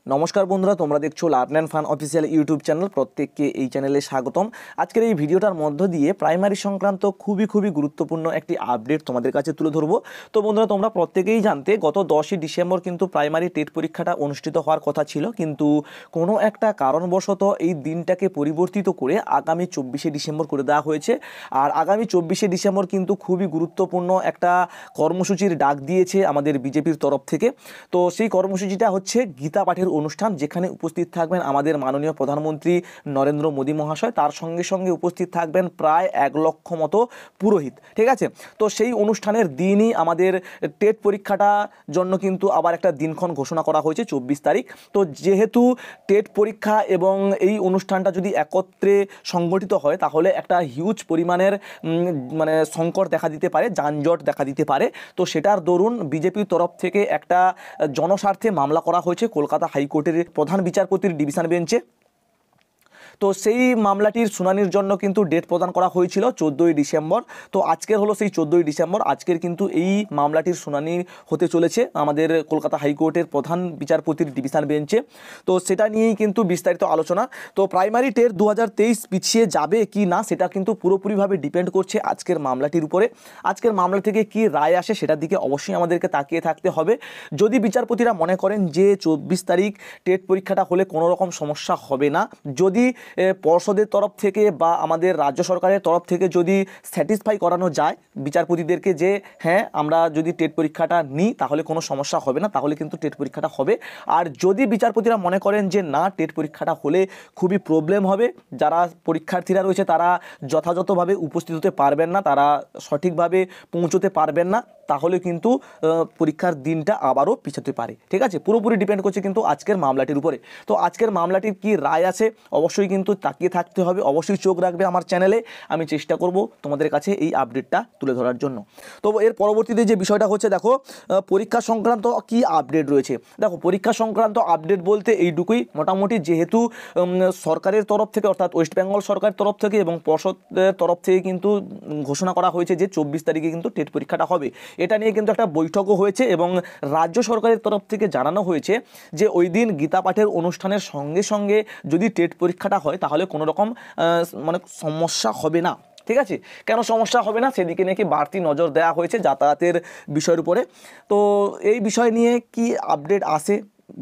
নমস্কার বন্ধুরা, তোমরা দেখছো learn and fun official YouTube channel. প্রত্যেককে এই চ্যানেলে স্বাগতম। আজকের এই ভিডিওটার মধ্য দিয়ে প্রাইমারি সংক্রান্ত খুবই গুরুত্বপূর্ণ একটি আপডেট তোমাদের কাছে তুলে ধরবো। তো বন্ধুরা, তোমরা প্রত্যেকেই জানতে গত 10ই ডিসেম্বর কিন্তু প্রাইমারি টেট পরীক্ষাটা অনুষ্ঠিত হওয়ার কথা ছিল, কিন্তু কোনো একটা কারণবশত এই দিনটাকে পরিবর্তিত করে আগামী 24শে ডিসেম্বর করে দেওয়া হয়েছে। আর আগামী 24শে ডিসেম্বর কিন্তু খুবই গুরুত্বপূর্ণ একটা কর্মসূচির ডাক দিয়েছে আমাদের বিজেপির তরফ থেকে। তো সেই কর্মসূচিটা হচ্ছে গীতা পাঠের অনুষ্ঠান, যেখানে উপস্থিত থাকবেন আমাদের মাননীয় প্রধানমন্ত্রী নরেন্দ্র মোদী মহাশয়। তার সঙ্গে সঙ্গে উপস্থিত থাকবেন প্রায় 1 লক্ষ মতো পুরোহিত। ঠিক আছে, তো সেই অনুষ্ঠানের দিনই আমাদের টেট পরীক্ষাটা জন্য কিন্তু আবার একটা দিনক্ষণ ঘোষণা করা হয়েছে 24 তারিখ। তো যেহেতু টেট পরীক্ষা এবং এই অনুষ্ঠানটা যদি একত্রে সংগঠিত হয়, তাহলে একটা হিউজ পরিমাণের মানে সংকট দেখা দিতে পারে, যানজট দেখা দিতে পারে। তো সেটার দরুন বিজেপির তরফ থেকে একটা জনস্বার্থে মামলা করা হয়েছে কলকাতা হাইকোর্টের প্রধান বিচারপতির ডিভিশন বেঞ্চে। তো সেই মামলাটির শুনানির জন্য কিন্তু ডেট প্রদান করা হয়েছিল 14ই ডিসেম্বর। তো আজকের হলো সেই 14ই ডিসেম্বর। আজকের কিন্তু এই মামলাটির শুনানি হতে চলেছে আমাদের কলকাতা হাইকোর্টের প্রধান বিচারপতির ডিভিশন বেঞ্চে। তো সেটা নিয়েই কিন্তু বিস্তারিত আলোচনা। তো প্রাইমারি টেট 2023 পিছিয়ে যাবে কি না, সেটা কিন্তু পুরোপুরিভাবে ডিপেন্ড করছে আজকের মামলাটির উপরে। আজকের মামলা থেকে কি রায় আসে সেটার দিকে অবশ্যই আমাদেরকে তাকিয়ে থাকতে হবে। যদি বিচারপতিরা মনে করেন যে 24 তারিখ টেট পরীক্ষাটা হলে কোনো রকম সমস্যা হবে না, যদি পর্ষদের তরফ থেকে বা আমাদের রাজ্য সরকারের তরফ থেকে যদি স্যাটিসফাই করানো যায় বিচারপতিদেরকে যে হ্যাঁ আমরা যদি টেট পরীক্ষাটা নিই তাহলে কোনো সমস্যা হবে না, তাহলে কিন্তু টেট পরীক্ষাটা হবে। আর যদি বিচারপতিরা মনে করেন যে না, টেট পরীক্ষাটা হলে খুবই প্রবলেম হবে, যারা পরীক্ষার্থীরা রয়েছে তারা যথাযথভাবে উপস্থিত হতে পারবেন না, তারা সঠিকভাবে পৌঁছতে পারবেন না, তাহলে কিন্তু পরীক্ষার দিনটা আবারও পিছাতে পারে। ঠিক আছে, পুরোপুরি ডিপেন্ড করছে কিন্তু আজকের মামলাটির উপরে। তো আজকের মামলাটির কি রায় আছে অবশ্যই কিন্তু তাকিয়ে থাকতে হবে, অবশ্যই চোখ রাখবে আমার চ্যানেলে। আমি চেষ্টা করব তোমাদের কাছে এই আপডেটটা তুলে ধরার জন্য। তো এর পরবর্তীতে যে বিষয়টা হচ্ছে, দেখো পরীক্ষা সংক্রান্ত কি আপডেট রয়েছে। দেখো পরীক্ষা সংক্রান্ত আপডেট বলতে এইটুকুই মোটামুটি, যেহেতু সরকারের তরফ থেকে অর্থাৎ ওয়েস্ট বেঙ্গল সরকারের তরফ থেকে এবং পর্ষদের তরফ থেকে কিন্তু ঘোষণা করা হয়েছে যে 24 তারিখে কিন্তু টেট পরীক্ষাটা হবে। এটা নিয়ে কিন্তু একটা বৈঠকও হয়েছে এবং রাজ্য সরকারের তরফ থেকে জানানো হয়েছে যে ওই দিন গীতা পাঠের অনুষ্ঠানের সঙ্গে সঙ্গে যদি টেট পরীক্ষাটা হয় তাহলে কোনো রকম মানে সমস্যা হবে না। ঠিক আছে, কেন সমস্যা হবে না সেদিকে নাকি বাড়তি নজর দেওয়া হয়েছে যাতায়াতের বিষয়ের উপরে। তো এই বিষয় নিয়ে কি আপডেট আসে,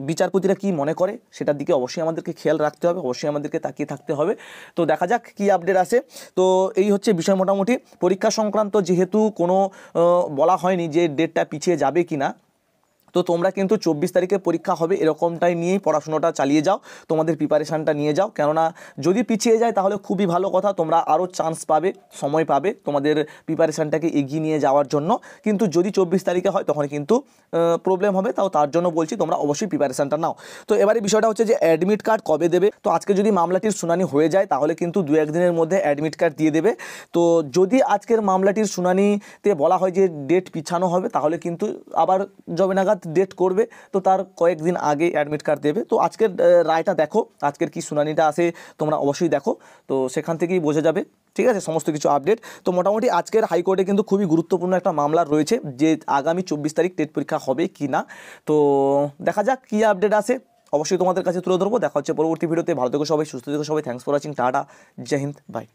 বিচারপতিরা কি মনে করে, সেটার দিকে অবশ্যই আমাদেরকে খেয়াল রাখতে হবে, অবশ্যই আমাদেরকে তাকিয়ে থাকতে হবে। তো দেখা যাক কি আপডেট আসে। তো এই হচ্ছে বিষয় মোটামুটি পরীক্ষা সংক্রান্ত, যেহেতু কোনো বলা হয়নি যে ডেটটা পিছিয়ে যাবে কি না। তো তোমরা কিন্তু 24 তারিখে পরীক্ষা হবে এরকমটাই নিয়েই পড়াশোনাটা চালিয়ে যাও, তোমাদের প্রিপারেশানটা নিয়ে যাও। কেননা যদি পিছিয়ে যায় তাহলে খুবই ভালো কথা, তোমরা আরও চান্স পাবে, সময় পাবে তোমাদের প্রিপারেশানটাকে এগিয়ে নিয়ে যাওয়ার জন্য। কিন্তু যদি 24 তারিখে হয় তখন কিন্তু প্রবলেম হবে। তার জন্য বলছি তোমরা অবশ্যই প্রিপারেশানটা নাও। তো এবারে বিষয়টা হচ্ছে যে অ্যাডমিট কার্ড কবে দেবে। তো আজকে যদি মামলাটির শুনানি হয়ে যায় তাহলে কিন্তু 2-1 দিনের মধ্যে অ্যাডমিট কার্ড দিয়ে দেবে। তো যদি আজকের মামলাটির শুনানিতে বলা হয় যে ডেট পিছানো হবে, তাহলে কিন্তু আবার যবে নাগাদ ডেট করবে তো তার কয়েকদিন আগে অ্যাডমিট কার্ড দেবে। তো আজকের রায়টা দেখো, আজকের কি শুনানিটা আসে তোমরা অবশ্যই দেখো, তো সেখান থেকেই বোঝা যাবে। ঠিক আছে, সমস্ত কিছু আপডেট। তো মোটামুটি আজকের হাইকোর্টে কিন্তু খুবই গুরুত্বপূর্ণ একটা মামলা রয়েছে যে আগামী 24 তারিখ টেট পরীক্ষা হবে কি না। তো দেখা যাক কী আপডেট আসে, অবশ্যই তোমাদের কাছে তুলে ধরবো। দেখা হচ্ছে পরবর্তী ভিডিওতে। ভালো থেকো সবাই, সুস্থ থেকো সবাই। Thanks for watching. Tata, Jai Hind, by.